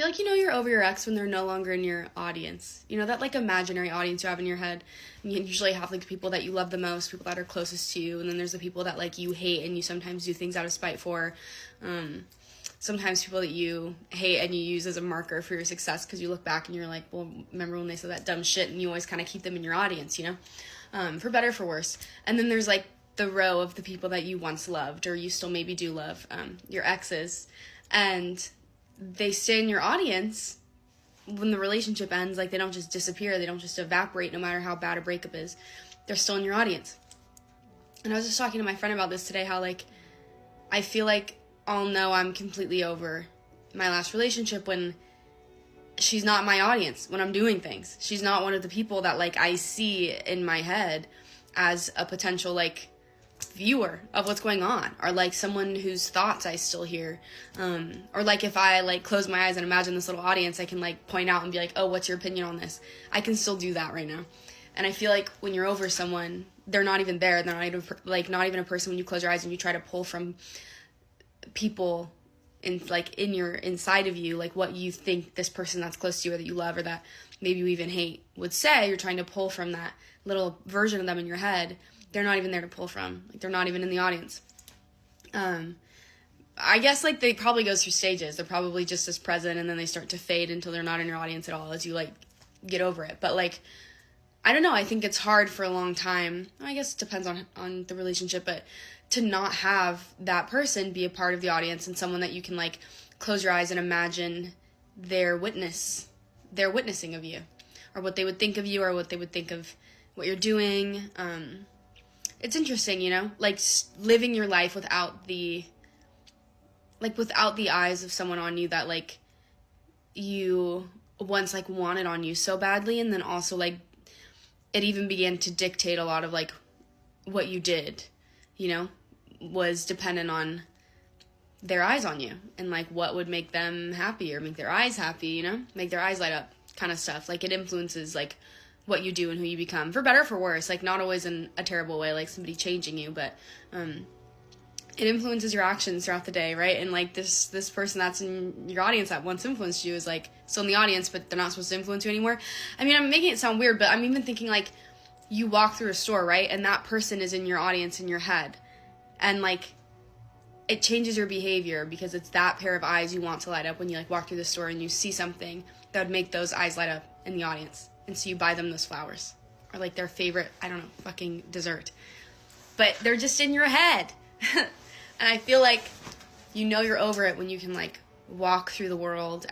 I feel like you're over your ex when they're no longer in your audience. That like imaginary audience you have in your head. And you usually have like the people that you love the most, people that are closest to you, and then there's the people that like you hate and you sometimes do things out of spite for. Sometimes people that you hate and you use as a marker for your success because you look back and you're like, well, remember when they said that dumb shit, and you always kind of keep them in your audience, for better or for worse. And then there's like the row of the people that you once loved or you still maybe do love, your exes, and they stay in your audience when the relationship ends. Like, they don't just disappear, they don't just evaporate no matter how bad a breakup is. They're still in your audience. And I was just talking to my friend about this today, how like I feel like I'll know I'm completely over my last relationship when she's not my audience, when I'm doing things. She's not one of the people that like I see in my head as a potential like viewer of what's going on, or like someone whose thoughts I still hear, or like if I like close my eyes and imagine this little audience, I can like point out and be like, oh, what's your opinion on this? I can still do that right now. And I feel like when you're over someone, they're not even there. They're not even a person when you close your eyes and you try to pull from people in your inside of you, like what you think this person that's close to you or that you love or that maybe you even hate would say. You're trying to pull from that little version of them in your head. They're not even there to pull from. Like, they're not even in the audience. I guess like they probably go through stages. They're probably just as present, and then they start to fade until they're not in your audience at all as you like get over it. But like, I don't know, I think it's hard for a long time. I guess it depends on the relationship, but to not have that person be a part of the audience and someone that you can like close your eyes and imagine their witnessing of you, or what they would think of you, or what they would think of what you're doing. It's interesting, like living your life without the eyes of someone on you that like you once like wanted on you so badly, and then also like it even began to dictate a lot of like what you did, was dependent on their eyes on you, and like what would make them happy or make their eyes happy, make their eyes light up kind of stuff. Like, it influences like what you do and who you become, for better or for worse. Like, not always in a terrible way, like somebody changing you, but it influences your actions throughout the day, right? And like this person that's in your audience that once influenced you is like still in the audience, but they're not supposed to influence you anymore. I mean, I'm making it sound weird, but I'm even thinking like you walk through a store, right? And that person is in your audience in your head, and like it changes your behavior because it's that pair of eyes you want to light up when you like walk through the store and you see something that would make those eyes light up in the audience. And so you buy them those flowers, or like their favorite, I don't know, fucking dessert. But they're just in your head. And I feel like you're over it when you can like walk through the world